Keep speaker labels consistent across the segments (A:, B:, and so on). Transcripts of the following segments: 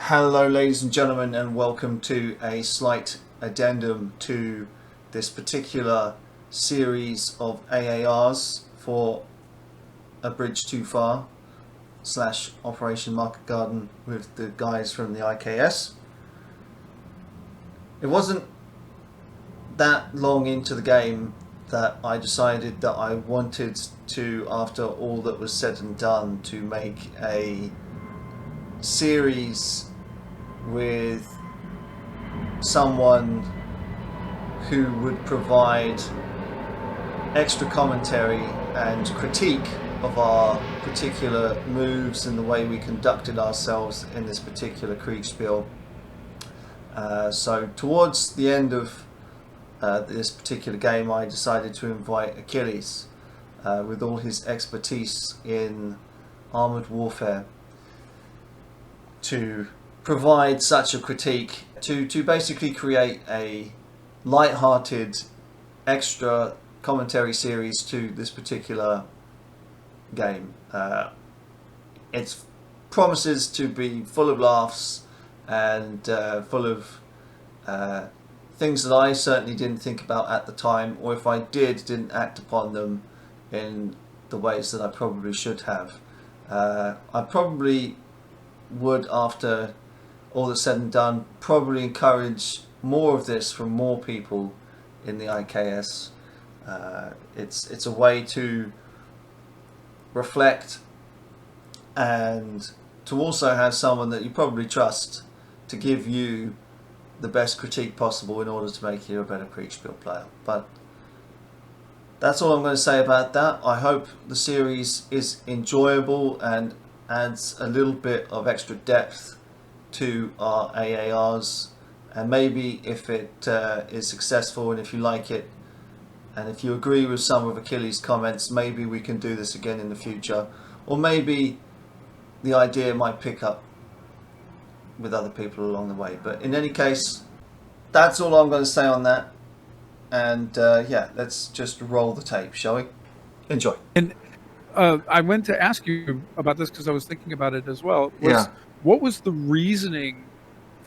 A: Hello ladies and gentlemen, and welcome to a slight addendum to this particular series of AARs for A Bridge Too Far / Operation Market Garden with the guys from the IKS. It wasn't that long into the game that I decided that I wanted to, after all that was said and done, to make a series with someone who would provide extra commentary and critique of our particular moves and the way we conducted ourselves in this particular Kriegspiel. So towards the end of this particular game, I decided to invite Achilles with all his expertise in armoured warfare to provide such a critique, to basically create a light-hearted extra commentary series to this particular game. It promises to be full of laughs and full of things that I certainly didn't think about at the time, or if I didn't act upon them in the ways that I probably should have. I probably would, after all that's said and done, probably encourage more of this from more people in the IKS. It's a way to reflect and to also have someone that you probably trust to give you the best critique possible in order to make you a better Kriegspiel player. But that's all I'm going to say about that. I hope the series is enjoyable and adds a little bit of extra depth to our AARs, and maybe if it is successful and if you like it and if you agree with some of Achilles' comments, maybe we can do this again in the future, or maybe the idea might pick up with other people along the way. But in any case, that's all I'm going to say on that, and yeah, let's just roll the tape, shall we? Enjoy.
B: And I went to ask you about this because I was thinking about it as well. What was the reasoning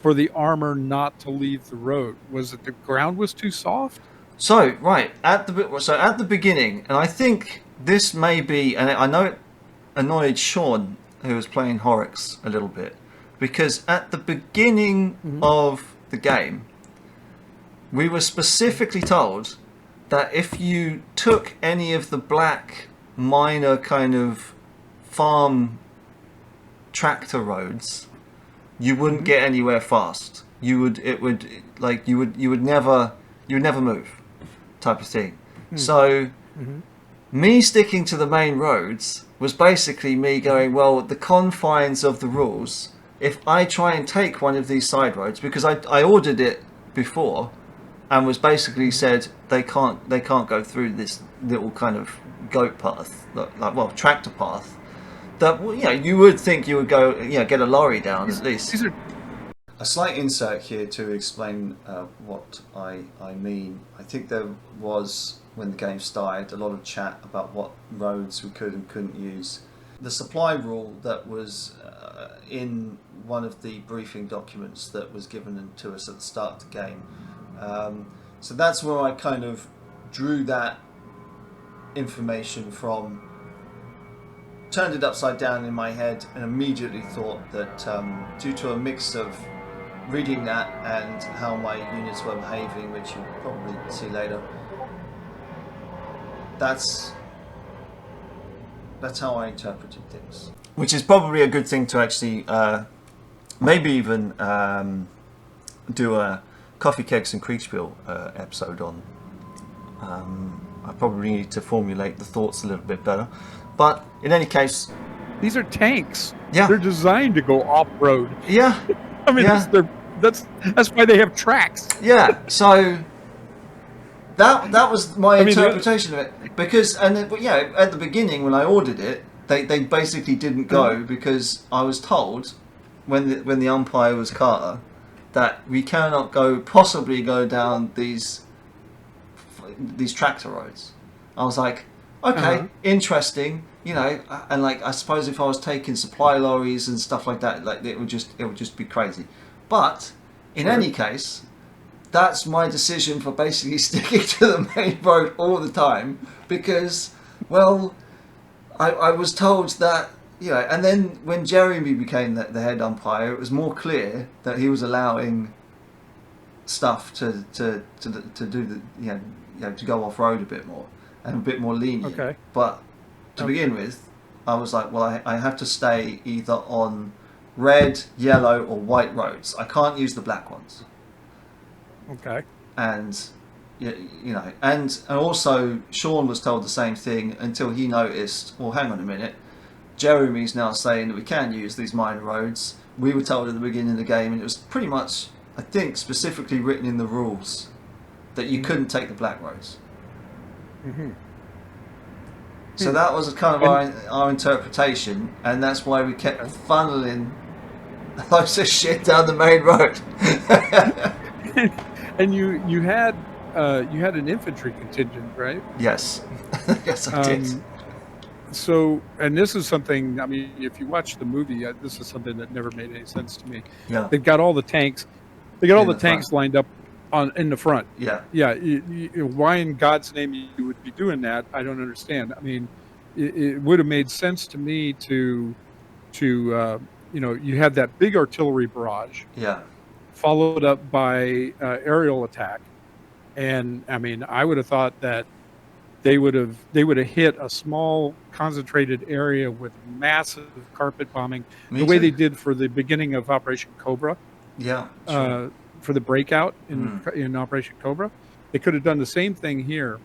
B: for the armor not to leave the road? Was it the ground was too soft?
A: So at the beginning, and I think this may be, and I know it annoyed Sean, who was playing Horrocks, a little bit, because at the beginning of the game, we were specifically told that if you took any of the black minor kind of farm tractor roads, you wouldn't get anywhere fast. You would never move, type of thing. So me sticking to the main roads was basically me going, well, the confines of the rules, if I try and take one of these side roads, because I ordered it before and was basically said they can't go through this little kind of goat path, like tractor path, that you would think you would go get a lorry down at least. A slight insert here to explain what I mean. I think there was, when the game started, a lot of chat about what roads we could and couldn't use. The supply rule that was in one of the briefing documents that was given to us at the start of the game. So that's where I kind of drew that information from, turned it upside down in my head, and immediately thought that due to a mix of reading that and how my units were behaving, which you'll probably see later, that's how I interpreted things. Which is probably a good thing to actually maybe even do a Coffee, Kegs and Kriegspiel episode on. I probably need to formulate the thoughts a little bit better. But in any case,
B: these are tanks.
A: Yeah,
B: they're designed to go off-road.
A: Yeah,
B: I mean, that's why they have tracks.
A: Yeah, so that was my interpretation of it. Because at the beginning when I ordered it, they basically didn't go because I was told when the umpire was Carter that we cannot possibly go down these tractor roads. I was like, okay, interesting, you know, and like I suppose if I was taking supply lorries and stuff like that, like it would just be crazy. But in any case, that's my decision for basically sticking to the main road all the time because, well, I was told that, you know, and then when Jeremy became the head umpire, it was more clear that he was allowing stuff to do the, you know, to go off road a bit more and a bit more lenient.
B: Okay.
A: But to begin with, I was like, well, I have to stay either on red, yellow, or white roads. I can't use the black ones.
B: Okay.
A: And you know, and also Sean was told the same thing until he noticed, well, hang on a minute, Jeremy's now saying that we can use these minor roads. We were told at the beginning of the game, and it was pretty much, I think, specifically written in the rules that you couldn't take the black roads. So that was kind of our interpretation, and that's why we kept funneling loads of shit down the main road.
B: And you had an infantry contingent, right?
A: Yes. Yes, I did.
B: So, and this is something, I mean, if you watch the movie, this is something that never made any sense to me.
A: Yeah.
B: They've got all the tanks. They got all the tanks lined up in the front.
A: Yeah.
B: Yeah. Why in God's name you would be doing that? I don't understand. I mean, it would have made sense to me to you know, you had that big artillery barrage.
A: Yeah.
B: Followed up by aerial attack, and I mean, I would have thought that they would have hit a small concentrated area with massive carpet bombing, the way they did for the beginning of Operation Cobra.
A: Yeah. Sure.
B: For the breakout in Operation Cobra, they could have done the same thing here,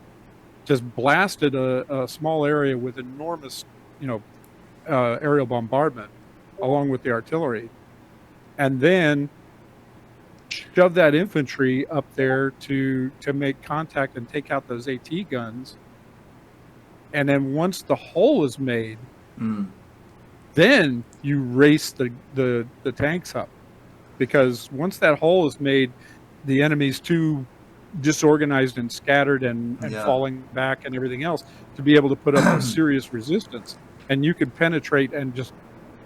B: just blasted a small area with enormous, you know, aerial bombardment along with the artillery, and then shove that infantry up there to make contact and take out those AT guns. And then once the hole is made, then you race the tanks up, because once that hole is made, the enemy's too disorganized and scattered and falling back and everything else to be able to put up a serious resistance, and you can penetrate and just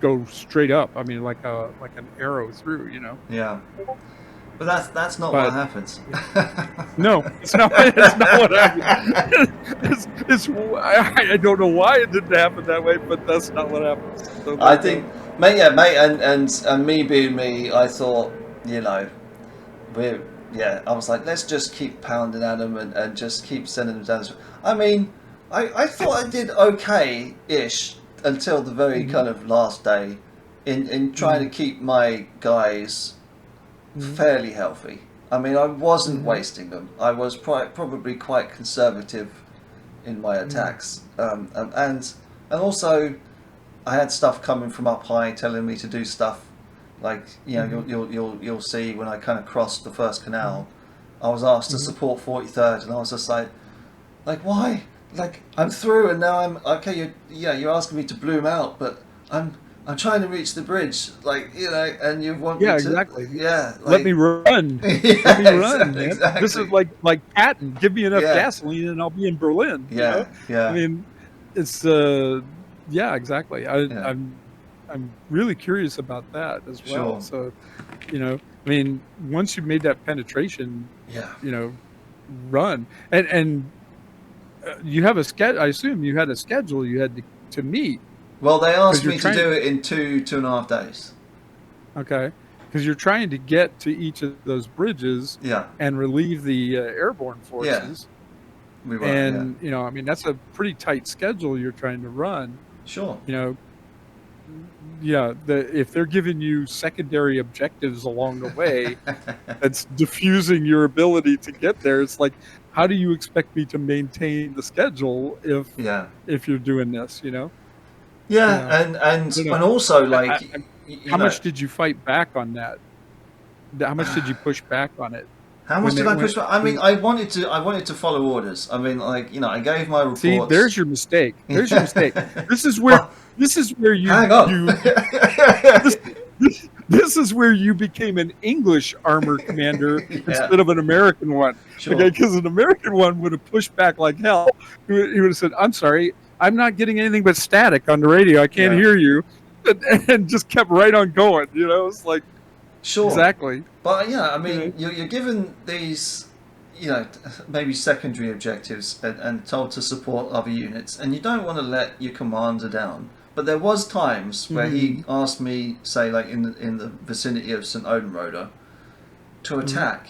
B: go straight up. I mean, like an arrow through, you know.
A: Yeah. But that's not what happens.
B: No, it's not what happens. I don't know why it didn't happen that way, but that's not what happens. So
A: I think, mate, and me being me, I thought, you know, I was like, let's just keep pounding at them and just keep sending them down. I mean, I thought I did okay-ish until the very kind of last day in trying to keep my guys fairly healthy. I mean, I wasn't wasting them. I was probably quite conservative in my attacks, and also I had stuff coming from up high telling me to do stuff like, you know, you'll see when I kind of crossed the first canal, I was asked to support 43rd, and I was just like why? Like, I'm through, and now I'm okay. You're asking me to bloom out, but I'm trying to reach the bridge, like, you know, and you want me to...
B: exactly.
A: Yeah, like,
B: let me run. Let me run, man.
A: Exactly.
B: This is like Patton. Give me enough gasoline, and I'll be in Berlin.
A: Yeah,
B: you know?
A: yeah.
B: I mean, it's exactly. I'm really curious about that as well.
A: Sure.
B: So, you know, I mean, once you've made that penetration, you know, run and you have a schedule. I assume you had a schedule you had to meet.
A: Well, they asked me to do it in 2.5 days.
B: Okay, because you're trying to get to each of those bridges and relieve the airborne forces.
A: Yeah. We were,
B: and, you know, I mean, that's a pretty tight schedule you're trying to run.
A: Sure.
B: You know, if they're giving you secondary objectives along the way, that's diffusing your ability to get there. It's like, how do you expect me to maintain the schedule if you're doing this, you know?
A: Yeah, and also, like,
B: how much did you fight back on that? How much did you push back on it?
A: How much did I push back? I mean, I wanted to follow orders. I mean, like, you know, I gave my reports.
B: See, there's your mistake. There's your mistake. This is where you hang on. This this is where you became an English armor commander
A: Yeah.
B: instead of an American one.
A: Sure.
B: Okay, because an American one would have pushed back like hell. He would have said, "I'm sorry, I'm not getting anything but static on the radio. I can't hear you," and just kept right on going. You know, it's like,
A: Sure.
B: exactly.
A: But yeah, I mean, you're given these, maybe secondary objectives and told to support other units, and you don't want to let your commander down. But there was times where he asked me, say, like in the vicinity of St. Odenroder, to attack,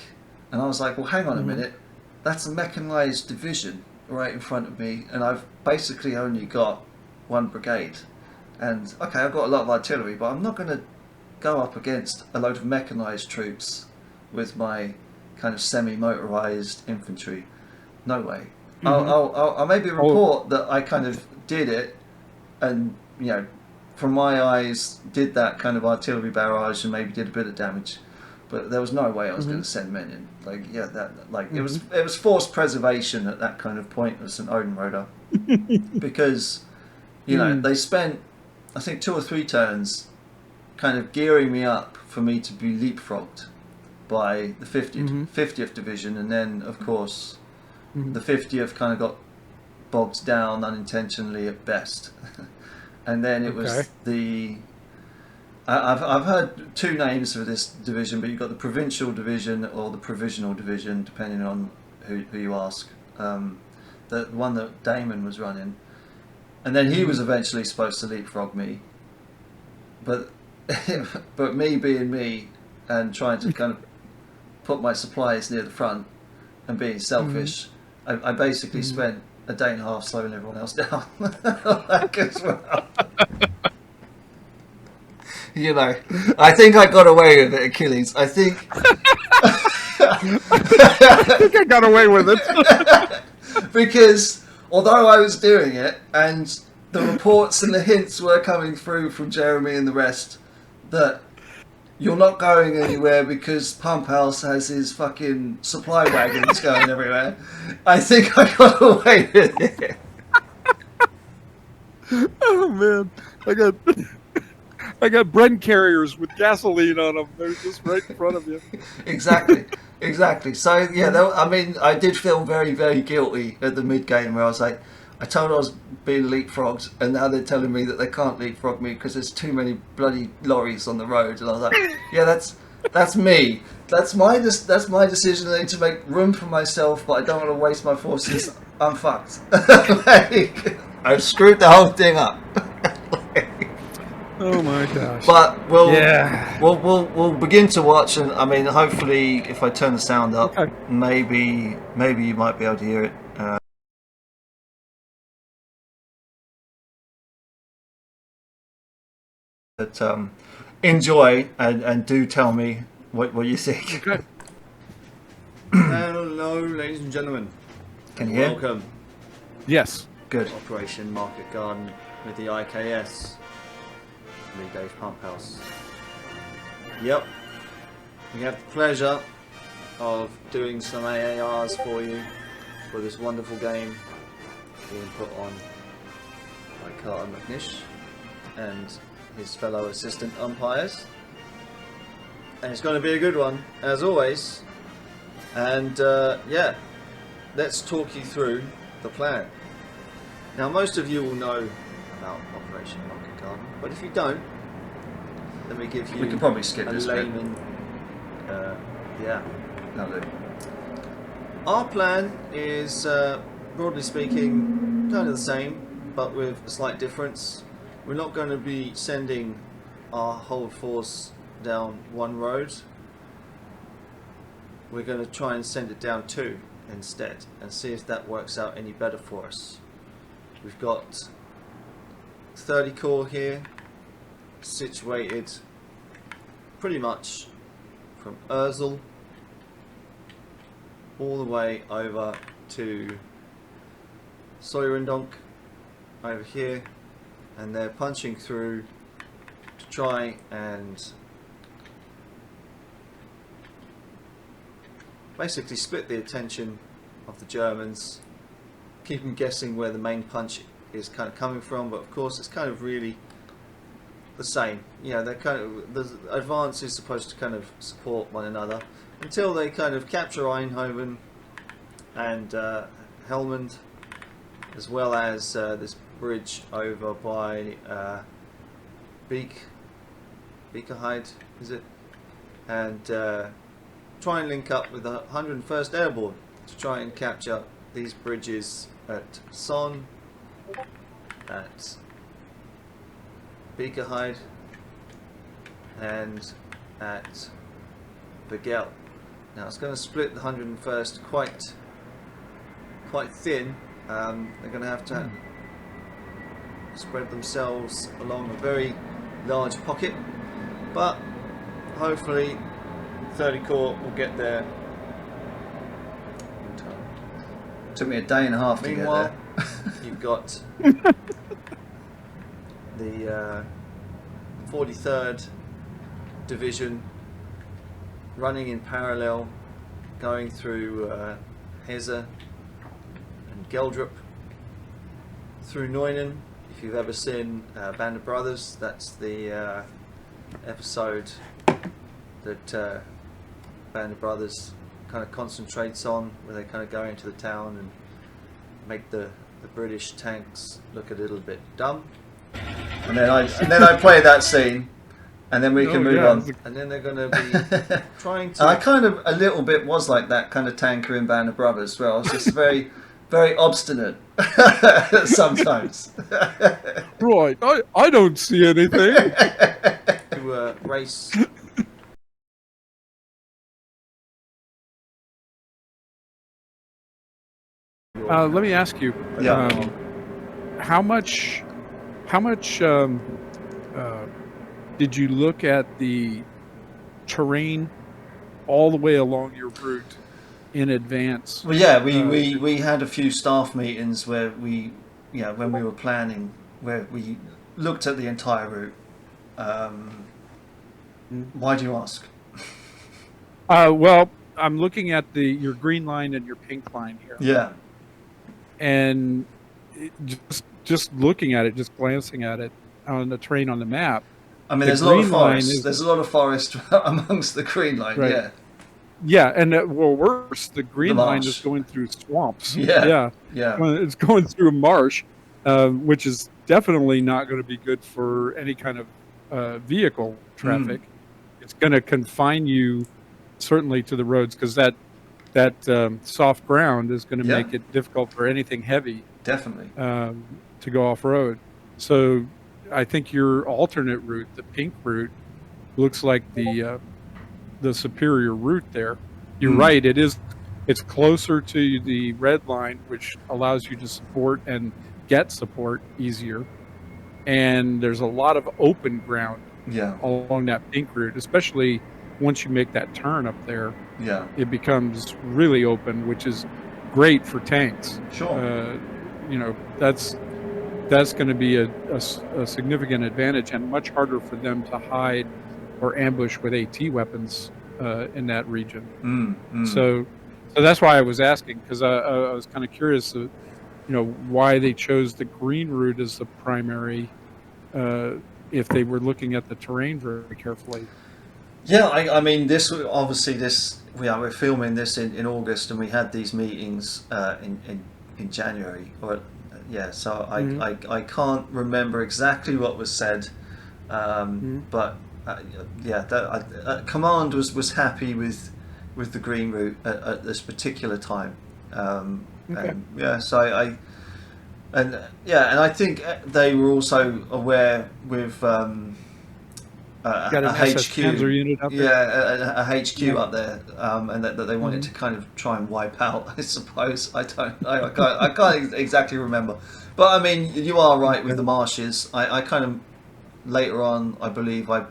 A: and I was like, well, hang on a minute, that's a mechanized division right in front of me, and I've basically only got one brigade, and okay, I've got a lot of artillery, but I'm not going to go up against a load of mechanized troops with my kind of semi-motorized infantry. No way. I'll maybe report that I kind of did it, and from my eyes, did that kind of artillery barrage and maybe did a bit of damage, but there was no way I was going to send men in. It was forced preservation at that kind of point of St. Odenroder, because they spent, I think, 2 or 3 turns kind of gearing me up for me to be leapfrogged by the 50th Division, and then of course the 50th kind of got bogged down unintentionally at best. And then it was I've heard 2 names for this division, but you've got the Provincial Division or the Provisional Division, depending on who you ask. The one that Damon was running, and then he was eventually supposed to leapfrog me, but me being me and trying to kind of put my supplies near the front and being selfish, I basically spent a day and a half slowing everyone else down. As well. I think I got away with it, Achilles. I think
B: I got away with it.
A: Because although I was doing it, and the reports and the hints were coming through from Jeremy and the rest, that you're not going anywhere because Pumphouse has his fucking supply wagons going everywhere, I think I got away with it.
B: Oh man, I got Brent carriers with gasoline on them. They're just right in front of you.
A: Exactly. So yeah, I did feel very, very guilty at the mid game where I was like, I told I was being leapfrogged, and now they're telling me that they can't leapfrog me because there's too many bloody lorries on the road. And I was like, yeah, that's me. That's my decision. I need to make room for myself, but I don't want to waste my forces. I'm fucked. I've screwed the whole thing up.
B: Oh my gosh!
A: But we'll begin to watch, and I mean, hopefully, if I turn the sound up, maybe you might be able to hear it. But enjoy and do tell me what you think.
B: Okay.
C: Hello, ladies and gentlemen.
A: Can you hear?
C: Welcome.
B: Yes.
A: Good.
C: Operation Market Garden with the IKS. Me, Dave Pumphouse. Yep. We have the pleasure of doing some AARs for you for this wonderful game being put on by Carter McNish and his fellow assistant umpires. And it's going to be a good one, as always. And yeah, let's talk you through the plan. Now, most of you will know about Operation Market Garden, but if you don't, let me give you
A: We can probably skip
C: a
A: this bit.
C: layman. Yeah.
A: Lovely.
C: Our plan is, broadly speaking, kind of the same, but with a slight difference. We're not going to be sending our whole force down one road. We're going to try and send it down 2 instead, and see if that works out any better for us. We've got 30 Corps here, situated pretty much from Urzel all the way over to Soyrendonk over here, and they're punching through to try and basically split the attention of the Germans, keep them guessing where the main punch is kind of coming from, but of course it's kind of really
A: the same. Yeah, they're kind of, the advance is supposed to kind of support one another until they kind of capture Eindhoven and Helmond, as well as this bridge over by Beakerheide, is it? And try and link up with the 101st Airborne to try and capture these bridges at Son, at Beakerheide, and at Vigel. Now it's going to split the 101st quite thin. They're going to have to spread themselves along a very large pocket, but hopefully 30 Corps will get there in time.
C: Took me a day and a half
A: Meanwhile,
C: to get there.
A: you've got the 43rd Division running in parallel, going through Hesse and Geldrup, through Neunen. If you've ever seen Band of Brothers, that's the episode that Band of Brothers kind of concentrates on, where they kind of go into the town and make the British tanks look a little bit dumb.
C: And then I play that scene, and then we can move on.
A: And then they're going to be trying to...
C: And I kind of a little bit was like that kind of tanker in Band of Brothers, where I was just very, very obstinate sometimes.
B: Right, I don't see anything.
A: to race...
B: Let me ask you,
C: Yeah.
B: how much did you look at the terrain all the way along your route in advance?
C: Well, yeah, we had a few staff meetings where when we were planning, where we looked at the entire route. Why do you ask?
B: Well, I'm looking at your green line and your pink line here.
C: Yeah.
B: And just looking at it, just glancing at it on the terrain on the map.
C: I mean, there's a lot of forest. There's a lot of forest amongst the green line. Right. Yeah.
B: Yeah, and worse, the green line is going through swamps.
C: Yeah.
B: It's going through a marsh, which is definitely not going to be good for any kind of vehicle traffic. It's going to confine you certainly to the roads, because that soft ground is going to make it difficult for anything heavy.
C: Definitely.
B: To go off road. So I think your alternate route, the pink route, looks like the superior route there. You're right. It's closer to the red line, which allows you to support and get support easier. And there's a lot of open ground along that pink route, especially once you make that turn up there.
C: Yeah.
B: It becomes really open, which is great for tanks.
C: Sure.
B: That's going to be a significant advantage, and much harder for them to hide or ambush with AT weapons in that region. So that's why I was asking, because I was kind of curious, why they chose the green route as the primary, if they were looking at the terrain very carefully.
C: Yeah, I mean, we're filming this in August, and we had these meetings in January. So I can't remember exactly what was said, but command was happy with the green route at this particular time. And I think they were also aware with a HQ,
B: unit up there?
C: a HQ up there, and that they wanted to kind of try and wipe out. I suppose I can't exactly remember, but I mean, you are right with the marshes. I kind of later on, I believe I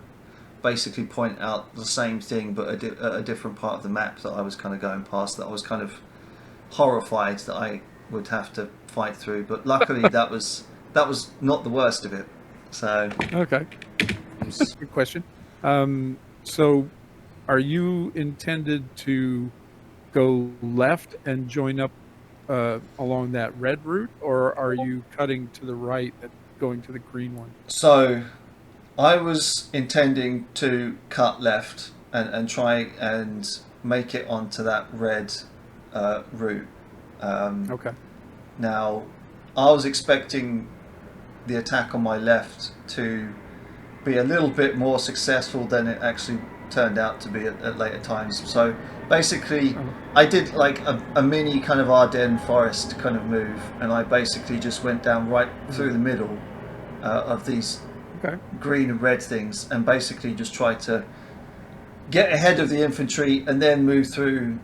C: basically point out the same thing, but a different part of the map that I was kind of going past. That I was kind of horrified that I would have to fight through, but luckily that was not the worst of it. So
B: okay. Good question. So are you intended to go left and join up along that red route, or are you cutting to the right and going to the green one?
C: So
A: I was intending to cut left and try and make it onto that red route.
B: Okay.
A: Now, I was expecting the attack on my left to be a little bit more successful than it actually turned out to be at later times. So basically, I did like a mini kind of Ardennes forest kind of move, and I basically just went down right through the middle of these green and red things, and basically just tried to get ahead of the infantry and then move through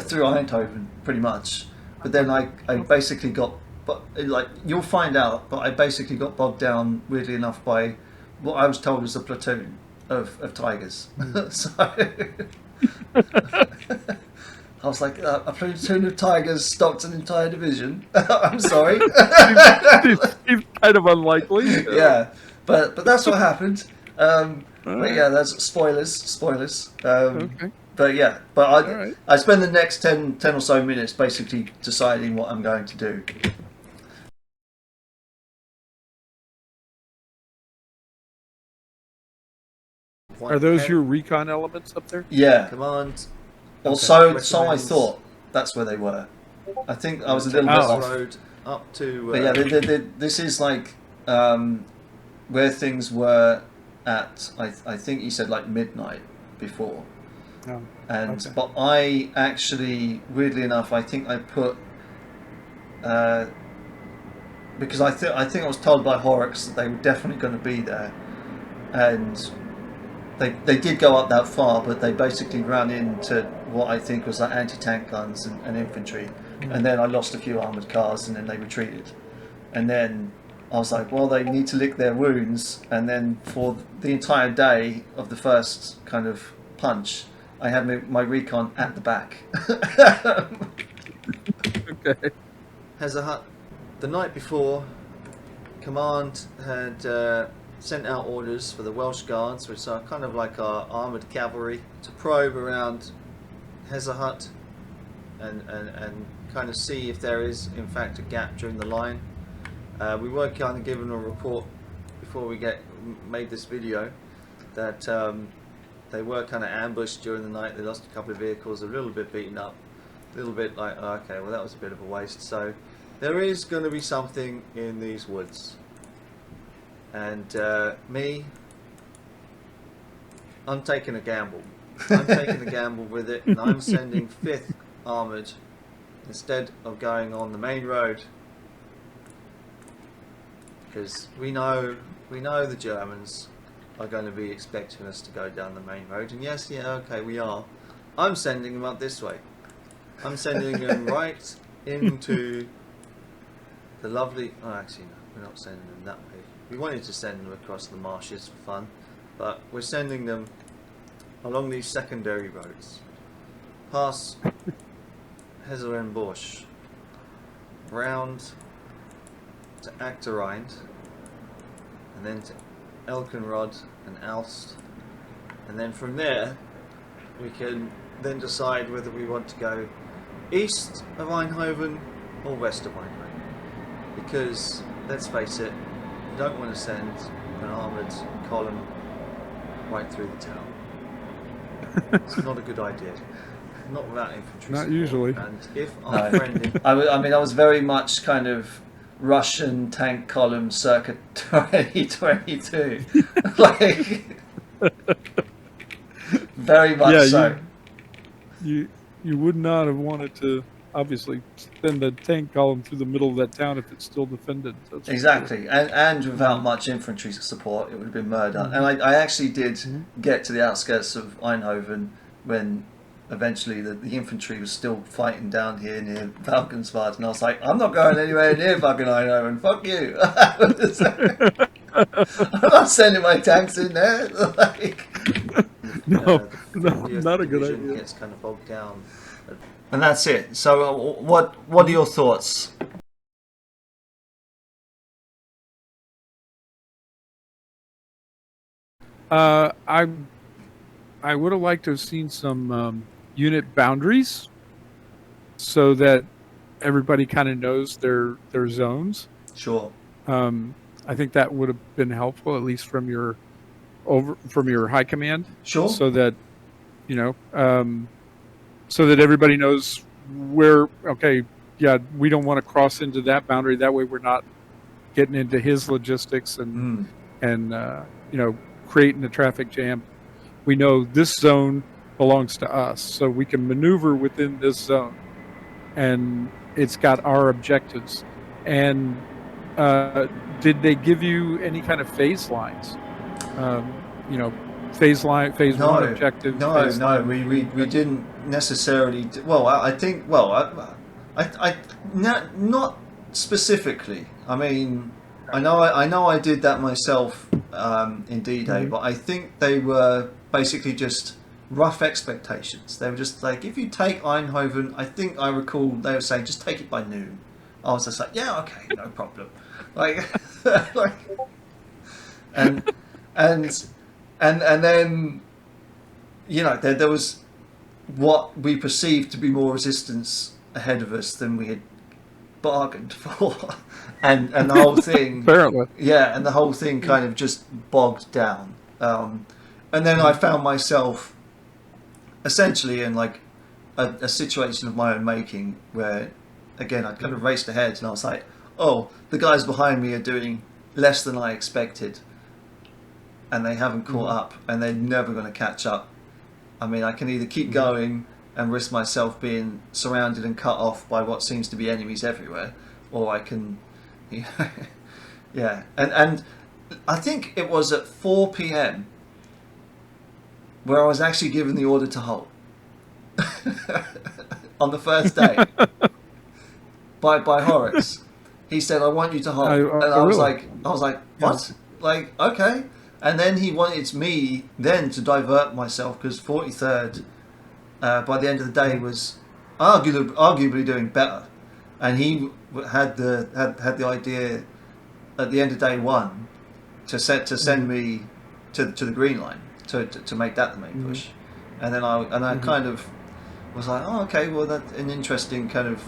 A: through Eindhoven pretty much. But then I basically got, but like you'll find out, but I basically got bogged down, weirdly enough, by what I was told was a platoon of tigers. So I was like, a platoon of tigers stopped an entire division. I'm sorry.
B: Seems kind of unlikely.
A: Yeah, but that's what happened. But yeah, that's spoilers.
B: Okay.
A: But yeah, but I spend the next 10 or so minutes basically deciding what I'm going to do.
B: Are those your recon elements up there?
A: Yeah.
C: Command.
A: Or so I thought. That's where they were. I think I was a little bit off.
C: Road up to.
A: But yeah, this is like where things were at. I think you said like midnight before.
B: Oh,
A: and
B: okay.
A: But I actually, weirdly enough, I think I put because I think I was told by Horrocks that they were definitely going to be there, and they did go up that far, but they basically ran into what I think was like anti-tank guns and infantry, and then I lost a few armoured cars, and then they retreated, and then I was like, well, they need to lick their wounds, and then for the entire day of the first kind of punch, I had my recon at the back.
B: Okay.
C: Hazahut. The night before, command had sent out orders for the Welsh Guards, which are kind of like our armoured cavalry, to probe around Hazahut and kind of see if there is in fact a gap during the line. We were kind of given a report before we made this video that they were kind of ambushed during the night. They lost a couple of vehicles, a little bit beaten up, a little bit like, oh, okay, well that was a bit of a waste. So there is going to be something in these woods. And I'm taking a gamble. I'm taking a gamble with it, and I'm sending 5th Armoured instead of going on the main road, because we know the Germans are going to be expecting us to go down the main road, and yes, yeah, okay, we are. I'm sending them up this way. I'm sending them right into the lovely. Oh, actually, no, we're not sending them that way. We wanted to send them across the marshes for fun, but we're sending them along these secondary roads, past Hezerenbosch, round to Achterrind, and then to Elkenrod and Alst, and then from there we can then decide whether we want to go east of Eindhoven or west of Eindhoven, because let's face it, you don't want to send an armoured column right through the town. It's not a good idea. Not without infantry
B: Not
C: support.
B: usually.
C: And if our friend
A: I mean, I was very much kind of Russian tank column circa 2022. Like, very much so.
B: You would not have wanted to obviously send a tank column through the middle of that town if it's still defended. That's
A: Exactly, and without much infantry support, it would have been murder. And I actually did get to the outskirts of Eindhoven when eventually the infantry was still fighting down here near Valkenswaard, and I was like, I'm not going anywhere near fucking Eindhoven, fuck you. I'm not sending my tanks in there. Like,
B: No,
C: the
B: not a good
C: division
B: idea.
C: gets kind of bogged down.
A: and that's it. So what are your thoughts?
B: I would have liked to have seen some unit boundaries so that everybody kind of knows their zones.
A: Sure.
B: I think that would have been helpful, at least from your over from your high command,
A: Sure.
B: so that so that everybody knows where. Okay, yeah, we don't want to cross into that boundary. That way, we're not getting into his logistics and creating a traffic jam. We know this zone belongs to us, so we can maneuver within this zone, and it's got our objectives. And did they give you any kind of phase lines? Phase one objectives.
A: No, we didn't necessarily. Well, I think. Well, I not specifically. I mean, I know I did that myself in D-Day, but I think they were basically just rough expectations. They were just like, if you take Eindhoven, I think I recall they were saying just take it by noon. I was just like, yeah, okay, no problem. Like, and then there was what we perceived to be more resistance ahead of us than we had bargained for, and the whole thing
B: apparently,
A: and the whole thing kind of just bogged down. And then I found myself essentially in like a situation of my own making, where again I kind of raced ahead, and I was like, oh, the guys behind me are doing less than I expected, and they haven't caught up, and they're never going to catch up. I mean, I can either keep going and risk myself being surrounded and cut off by what seems to be enemies everywhere, or I can, yeah. And I think it was at 4 p.m. where I was actually given the order to halt on the first day by Horace. He said, "I want you to halt," and I was like, "What?" Yeah. Like, okay. And then he wanted me then to divert myself, because 43rd, by the end of the day, was arguably doing better, and he had the idea at the end of day one to send me to the green line to make that the main push, and then I kind of was like, oh, okay, well, that's an interesting kind of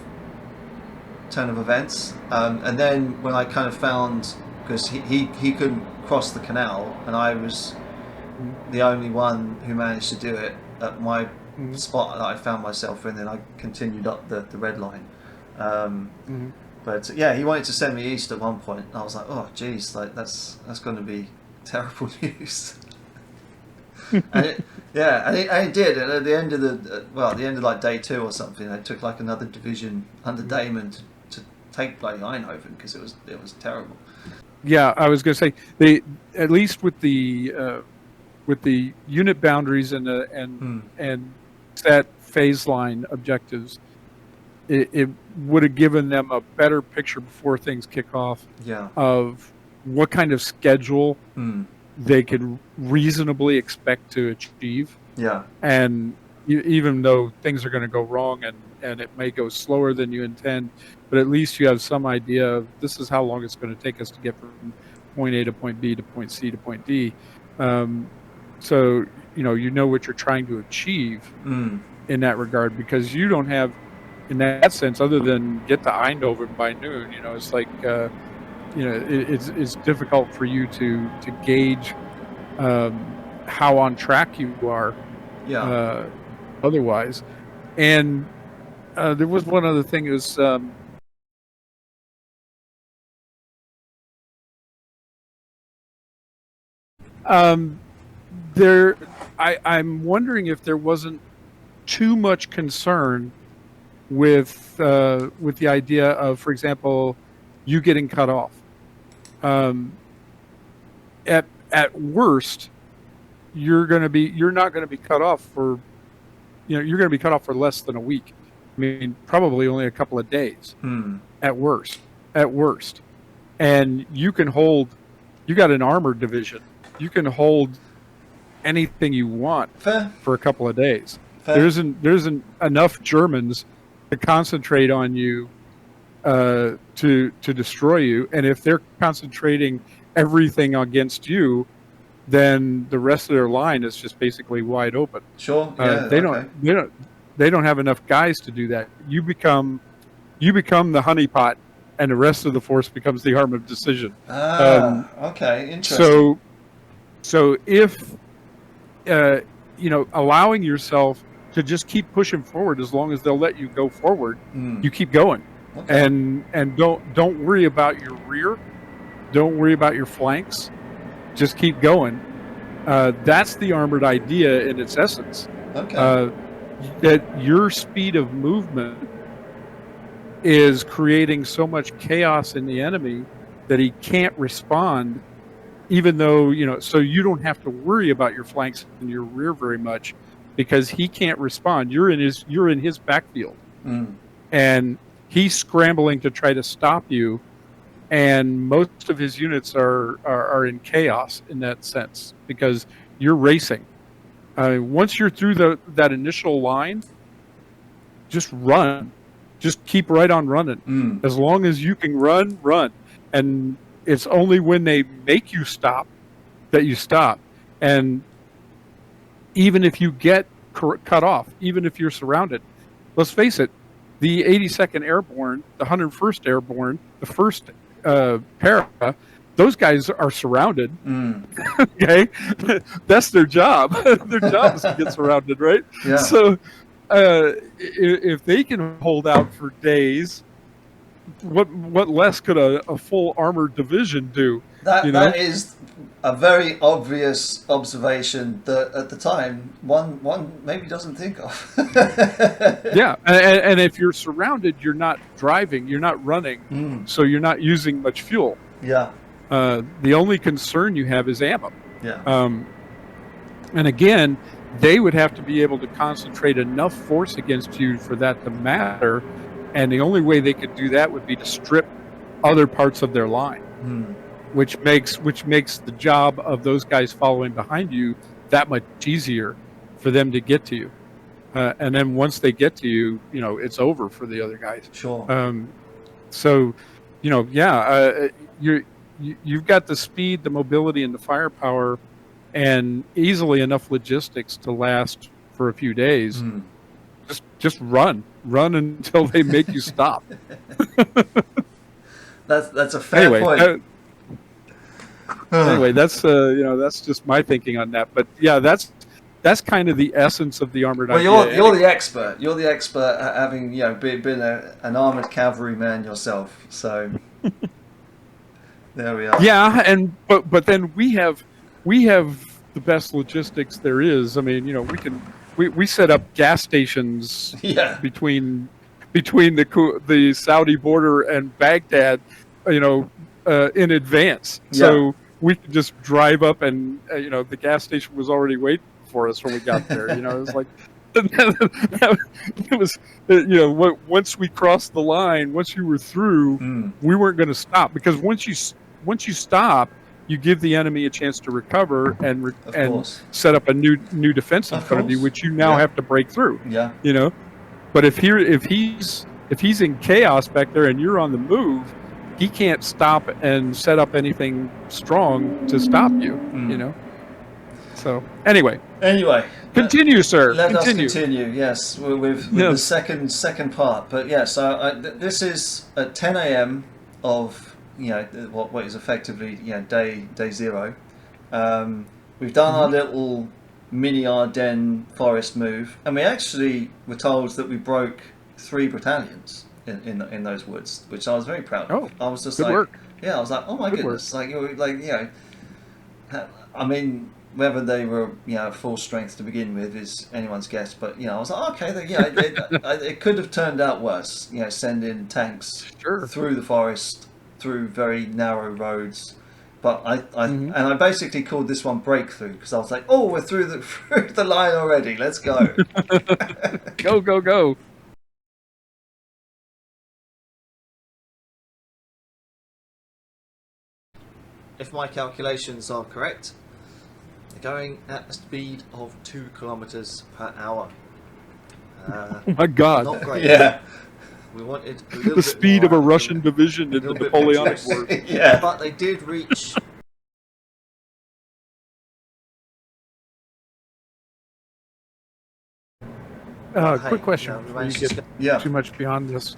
A: turn of events, and then when I kind of found, because he couldn't cross the canal, and I was the only one who managed to do it at my spot that I found myself in, then I continued up the red line. But yeah, he wanted to send me east at one point, and I was like, oh geez, like that's going to be terrible news. And it did. And at the end of the end of like day 2 or something, they took like another division under Damon to take bloody Eindhoven, because it was terrible.
B: Yeah, I was going to say, they, at least with the unit boundaries and set phase line objectives, it would have given them a better picture before things kick off.
A: Yeah. Of
B: what kind of schedule they could reasonably expect to achieve.
A: Yeah.
B: And even though things are going to go wrong and it may go slower than you intend, but at least you have some idea of this is how long it's going to take us to get from point A to point B to point C to point D. So, you know what you're trying to achieve in that regard, because you don't have, in that sense, other than get to Eindhoven by noon, it's like, it's difficult for you to gauge how on track you are.
A: Yeah.
B: Otherwise. And there was one other thing. It was I'm wondering if there wasn't too much concern with the idea of, for example, you getting cut off. At worst, you're not going to be cut off for, you're going to be cut off for less than a week. I mean, probably only a couple of days at worst. And you can hold, you got an armored division. You can hold anything you want for a couple of days. There isn't enough Germans to concentrate on you to destroy you. And if they're concentrating everything against you, then the rest of their line is just basically wide open.
A: Sure. Yeah,
B: they don't have enough guys to do that. You become the honeypot, and the rest of the force becomes the arm of decision.
A: Okay, interesting.
B: So if allowing yourself to just keep pushing forward, as long as they'll let you go forward, you keep going.
A: Okay.
B: And don't worry about your rear, don't worry about your flanks, just keep going. That's the armored idea in its essence.
A: Okay.
B: That your speed of movement is creating so much chaos in the enemy that he can't respond, even though, so you don't have to worry about your flanks and your rear very much, because he can't respond. You're in his backfield, and he's scrambling to try to stop you, and most of his units are in chaos in that sense because you're racing. Once you're through that initial line, just run. Just keep right on running. As long as you can run. And it's only when they make you stop that you stop. And even if you get cut off, even if you're surrounded, let's face it, the 82nd Airborne, the 101st Airborne, the 1st Para, those guys are surrounded. Okay? That's their job. Their job is to get surrounded, right?
A: Yeah.
B: So if they can hold out for days, what less could a full armored division do?
A: That is a very obvious observation that at the time one maybe doesn't think of.
B: Yeah, and if you're surrounded, you're not driving, you're not running, so you're not using much fuel.
A: Yeah.
B: The only concern you have is ammo.
A: Yeah.
B: And again, they would have to be able to concentrate enough force against you for that to matter, and the only way they could do that would be to strip other parts of their line, which makes the job of those guys following behind you that much easier for them to get to you. And then once they get to you, it's over for the other guys.
A: Sure.
B: So, you've got the speed, the mobility, and the firepower, and easily enough logistics to last for a few days. Just run until they make you stop.
A: That's a fair point.
B: Anyway, that's just my thinking on that. But yeah, that's kind of the essence of the armored idea.
A: Well, you're the expert. You're the expert at having been an armored cavalryman yourself. So there we are.
B: Yeah, but then we have the best logistics there is. I mean, we set up gas stations between the Saudi border and Baghdad, in advance. So we could just drive up and the gas station was already waiting for us when we got there. It was like it was once we crossed the line, once you were through, we weren't going to stop, because once you stop, you give the enemy a chance to recover and set up a new defense in front of you, which you now have to break through.
A: Yeah.
B: But if he's in chaos back there and you're on the move, he can't stop and set up anything strong to stop you. So anyway, continue, sir.
A: Let us continue. Yes, with the second part. But yeah, so this is at 10 a.m. of what is effectively day 0. We've done our little mini Ardennes forest move, and we actually were told that we broke 3 battalions in those woods, which I was very proud of. I was just
B: work.
A: I was like, oh my goodness,
B: work.
A: I mean, whether they were full strength to begin with is anyone's guess, but I was like, okay, it could have turned out worse. Sending tanks through the forest, through very narrow roads, but I basically called this one breakthrough, because I was like, oh, we're through the line already, let's go.
B: go.
C: If my calculations are correct, they're going at a speed of 2 kilometers per hour.
B: Oh my God!
C: Not great.
A: Yeah.
C: We wanted
B: the speed of a Russian division in the Napoleonic Wars.
A: Yeah.
C: But they did reach.
B: Quick question before you get too much beyond this.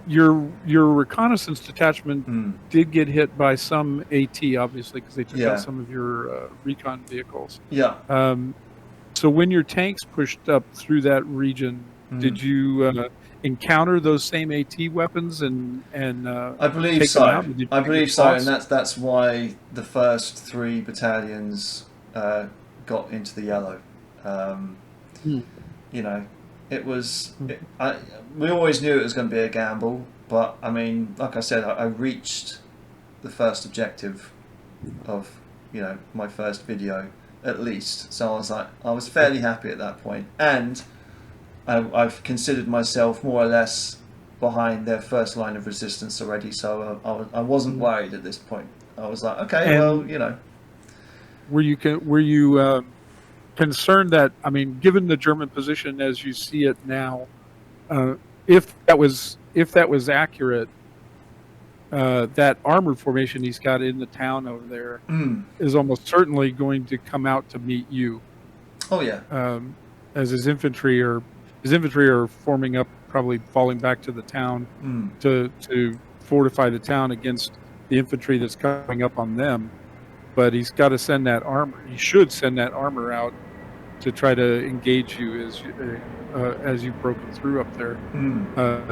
B: your reconnaissance detachment
A: Mm.
B: did get hit by some AT, obviously, because they took
A: Yeah.
B: out some of your recon vehicles.
A: Yeah.
B: So when your tanks pushed up through that region, did you encounter those same AT weapons and
A: I believe
B: take them out?
A: so.
B: Did you
A: I
B: take
A: believe
B: the
A: so, and
B: costs?
A: that's why the first 3 battalions got into the yellow.
B: Hmm.
A: You know, it was. We always knew it was going to be a gamble, but I mean, like I said, I reached the first objective of my first video at least. So I was fairly happy at that point, and I've considered myself more or less behind their first line of resistance already. So I wasn't worried at this point. I was like, okay,
B: And
A: well,
B: were you concerned that, I mean, given the German position as you see it now, if that was accurate, that armored formation he's got in the town over there is almost certainly going to come out to meet you.
A: Oh yeah.
B: As his infantry are forming up, probably falling back to the town to fortify the town against the infantry that's coming up on them. But he's got to send that armor. He should send that armor out to try to engage you as you've broken through up there.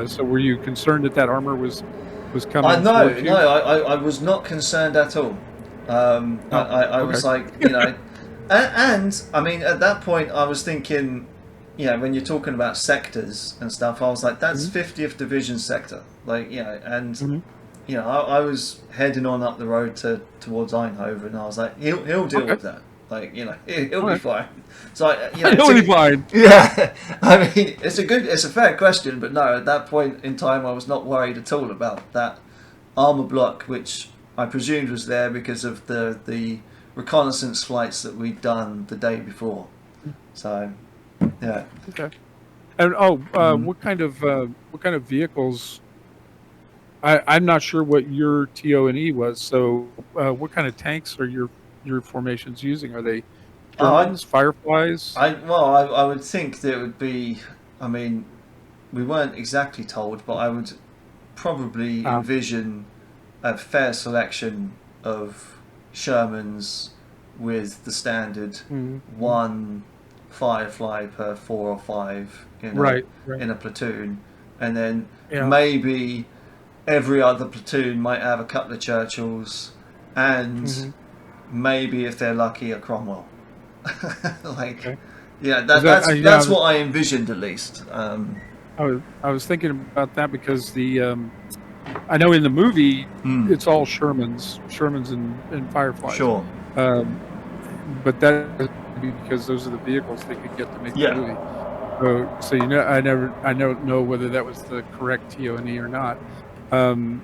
B: So were you concerned that armor was coming towards you?
A: I was not concerned at all. I was like, and I mean, at that point, I was thinking, when you're talking about sectors and stuff, I was like, that's 50th Division sector, like, and I was heading on up the road towards Eindhoven, and I was like, he'll deal with that. Like, he'll be fine. So,
B: he'll be fine.
A: Yeah, I mean, it's a fair question, but no, at that point in time, I was not worried at all about that armor block, which I presumed was there because of the reconnaissance flights that we'd done the day before. So, yeah.
B: Okay. And what kind of vehicles? I'm not sure what your TO&E was. So, what kind of tanks are your formations using? Are they Germans, Fireflies?
A: I would think that it would be. I mean, we weren't exactly told, but I would probably envision a fair selection of Shermans with the standard one Firefly per 4 or 5 in a platoon, and then maybe every other platoon might have a couple of Churchills, and maybe if they're lucky a Cromwell. That's what I envisioned at least.
B: I was thinking about that because I know in the movie it's all Shermans and Fireflies.
A: Sure.
B: But that is because those are the vehicles they could get to make the movie. So I don't know whether that was the correct TO&E or not. And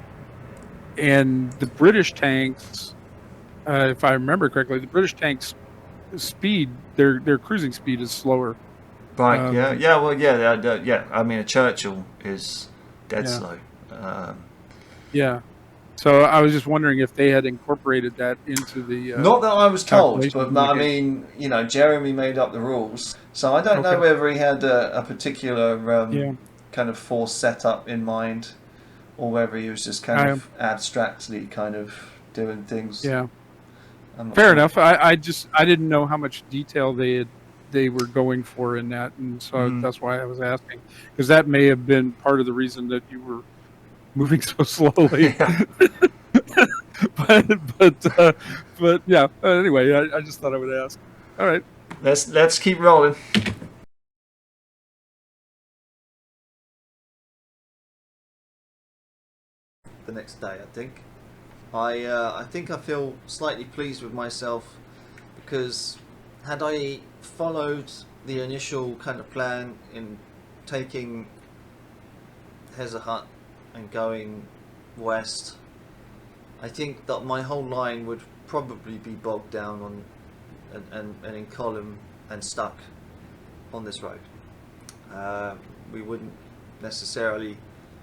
B: the British tanks, if I remember correctly, the British tanks' speed, their cruising speed is slower.
A: Right. Yeah. I mean, a Churchill is dead slow.
B: Yeah. So I was just wondering if they had incorporated that into the.
A: Not that I was told, but I mean, Jeremy made up the rules, so I don't know whether he had a particular kind of force setup in mind, or whether he was just kind of abstractly kind of doing things.
B: Yeah. Fair enough. I didn't know how much detail they were going for in that, and so that's why I was asking, because that may have been part of the reason that you were moving so slowly. but yeah. Anyway, I just thought I would ask. All right.
A: Let's keep rolling. The next day, I think. I think I feel slightly pleased with myself, because had I followed the initial kind of plan in taking Hezahut and going west, I think that my whole line would probably be bogged down on and in column and stuck on this road. We wouldn't necessarily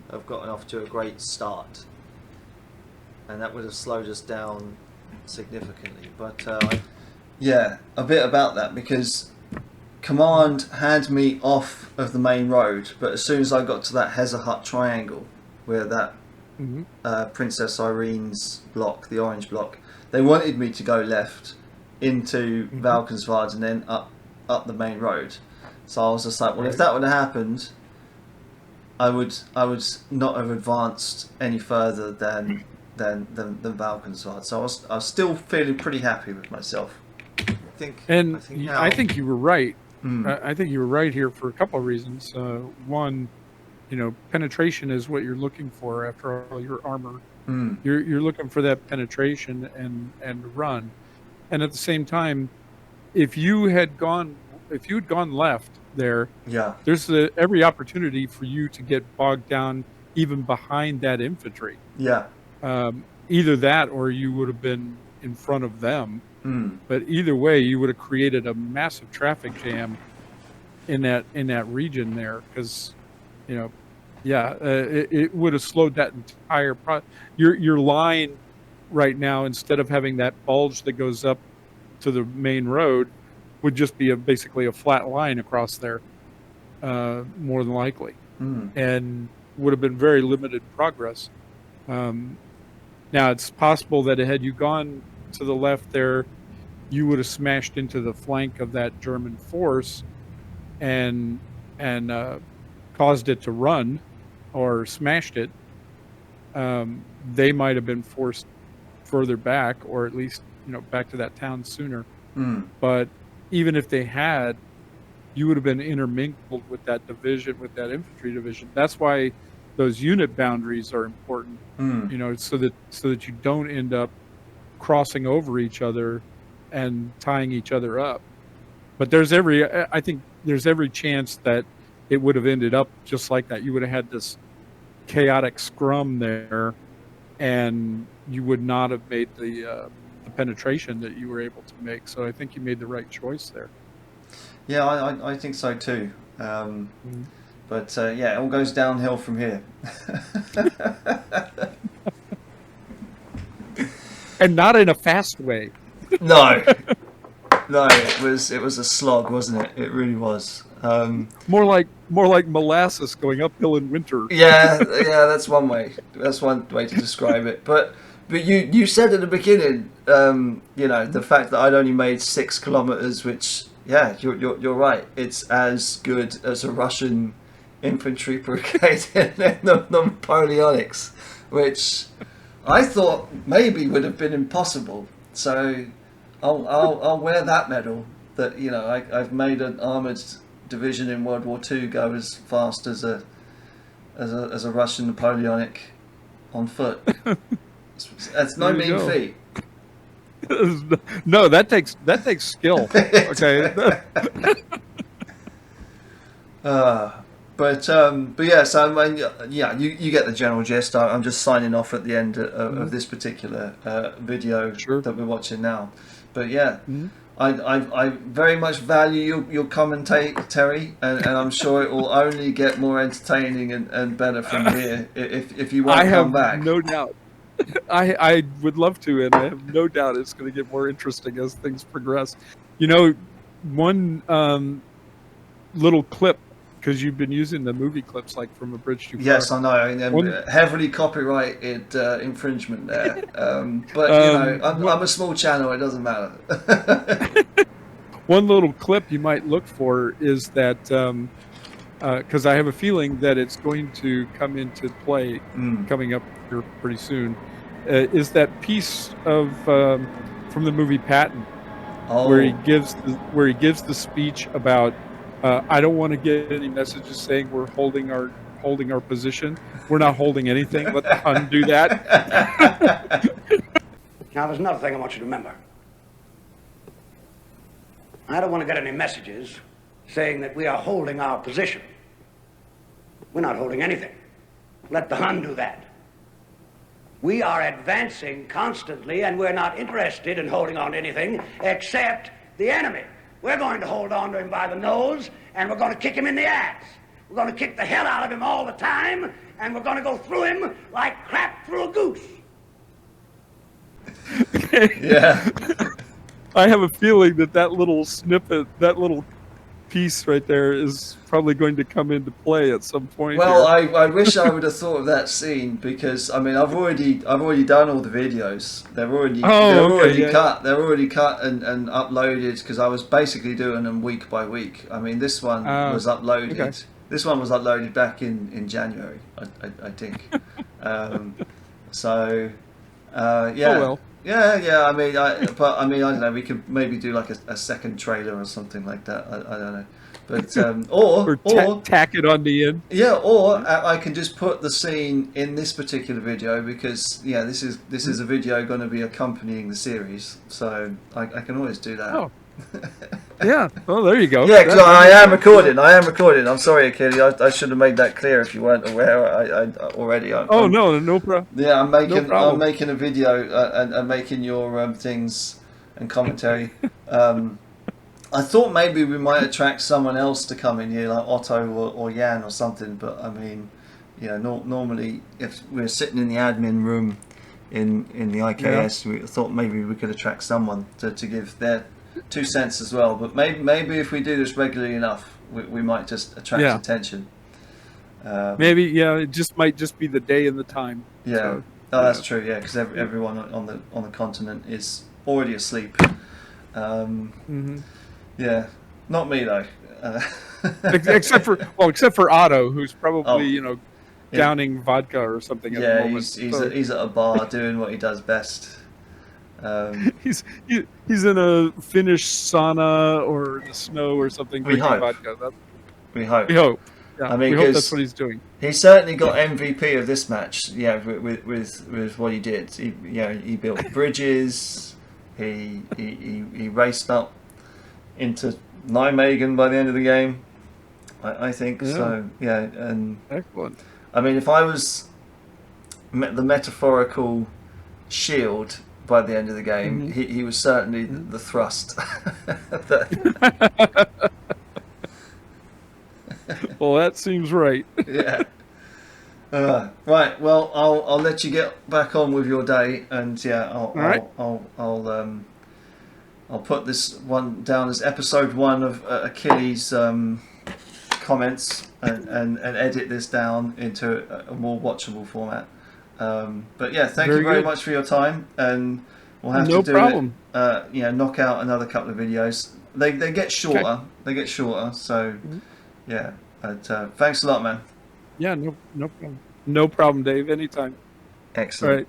A: have gotten off to a great start, and that would have slowed us down significantly. But a bit about that, because command had me off of the main road, but as soon as I got to that Hezahut triangle, where that Princess Irene's block, the orange block, they wanted me to go left into Valkenswaard and then up the main road. So I was just like, well, if that would have happened, I would not have advanced any further than Valkenswaard. So I was still feeling pretty happy with myself. I think
B: you were right. I think you were right here for a couple of reasons. One, penetration is what you're looking for after all your armor. You're looking for that penetration and run. And at the same time, if you had gone left there, there's every opportunity for you to get bogged down even behind that infantry. Either that or you would have been in front of them. But either way, you would have created a massive traffic jam in that region there, because it would have slowed that entire your line right now, instead of having that bulge that goes up to the main road, would just be basically a flat line across there, more than likely, and would have been very limited progress. Now it's possible that had you gone to the left there, you would have smashed into the flank of that German force and caused it to run, or smashed it. They might have been forced further back, or at least back to that town sooner. But even if they had, you would have been intermingled with that division, with that infantry division. That's why those unit boundaries are important. So that you don't end up crossing over each other and tying each other up. But I think there's every chance that it would have ended up just like that. You would have had this chaotic scrum there, and you would not have made the penetration that you were able to make. So I think you made the right choice there.
A: Yeah, I think so too. But it all goes downhill from here.
B: And not in a fast way.
A: No, it was a slog, wasn't it? It really was.
B: More like molasses going uphill in winter.
A: Yeah, that's one way. That's one way to describe it. But you said at the beginning, the fact that I'd only made 6 kilometers, which you're right. It's as good as a Russian infantry brigade in the Napoleonics, which I thought maybe would have been impossible. So I'll wear that medal. That I've made an armoured division in World War II go as fast as a Russian Napoleonic on foot. That's no mean feat.
B: No, that takes skill. Okay.
A: But yeah, so I mean, you get the general gist. I'm just signing off at the end of this particular video that we're watching now. But yeah, I very much value your commentary, and I'm sure it will only get more entertaining and better from here if you want to come back.
B: I have no doubt. I would love to, and I have no doubt it's going to get more interesting as things progress. One little clip, because you've been using the movie clips like from A Bridge Too Far.
A: Yes, I know. I mean, heavily copyrighted infringement there. But I'm a small channel. It doesn't matter.
B: One little clip you might look for is that, because I have a feeling that it's going to come into play coming up here pretty soon, is that piece of from the movie Patton, where he gives the speech about. I don't want to get any messages saying we're holding our position. We're not holding anything. Let the Hun do that.
D: Now, there's another thing I want you to remember. I don't want to get any messages saying that we are holding our position. We're not holding anything. Let the Hun do that. We are advancing constantly, and we're not interested in holding on to anything except the enemy. We're going to hold on to him by the nose, and we're going to kick him in the ass. We're going to kick the hell out of him all the time, and we're going to go through him like crap through a goose.
A: Yeah.
B: I have a feeling that little snippet, that little piece right there is probably going to come into play at some point.
A: Well,
B: here.
A: I wish I would have thought of that scene, because I mean I've already done all the videos. They're already cut. They're already cut and uploaded, because I was basically doing them week by week. I mean, this one was uploaded.
B: Okay.
A: This one was uploaded back in January, I think. So yeah.
B: Oh, well.
A: Yeah. I mean, I don't know. We could maybe do like a second trailer or something like that. I don't know, but or
B: tack it on the end.
A: yeah, or I can just put the scene in this particular video, because this is a video going to be accompanying the series, so I can always do that.
B: Oh. Yeah. Well, there you go.
A: Yeah, because I am recording. I'm sorry, Achilles. I should have made that clear if you weren't aware. I already.
B: No problem.
A: Yeah, I'm making
B: problem.
A: I'm making a video and making your things and commentary. I thought maybe we might attract someone else to come in here, like Otto or Jan or something. But I mean, normally if we're sitting in the admin room in the IKS, we thought maybe we could attract someone to give their 2 cents as well. But maybe if we do this regularly enough, we might just attract attention.
B: Maybe it might just be the day and the time.
A: Yeah,
B: so,
A: that's true. Yeah, because everyone on the continent is already asleep. Yeah, not me though.
B: except for Otto, who's probably downing vodka or something at the moment.
A: He's at a bar doing what he does best.
B: He's in a Finnish sauna or the snow or something.
A: We hope.
B: Vodka.
A: We hope.
B: We hope. Yeah,
A: I mean,
B: we hope that's what he's doing.
A: He certainly got MVP of this match. Yeah, with what he did. He built bridges. He raced up into Nijmegen by the end of the game. I think so. Yeah, and
B: excellent.
A: I mean, if I was the metaphorical shield by the end of the game, he was certainly the thrust.
B: Well, that seems right.
A: Yeah. Right. Well, I'll let you get back on with your day, and I'll put this one down as episode 1 of Achilles' comments, and edit this down into a more watchable format. But yeah, thank you very much for your time, and we'll have to do it. Knock out another couple of videos. They get shorter. Okay. They get shorter. So yeah. But thanks a lot, man.
B: Yeah. No problem. No problem, Dave. Anytime.
A: Excellent.
B: All right.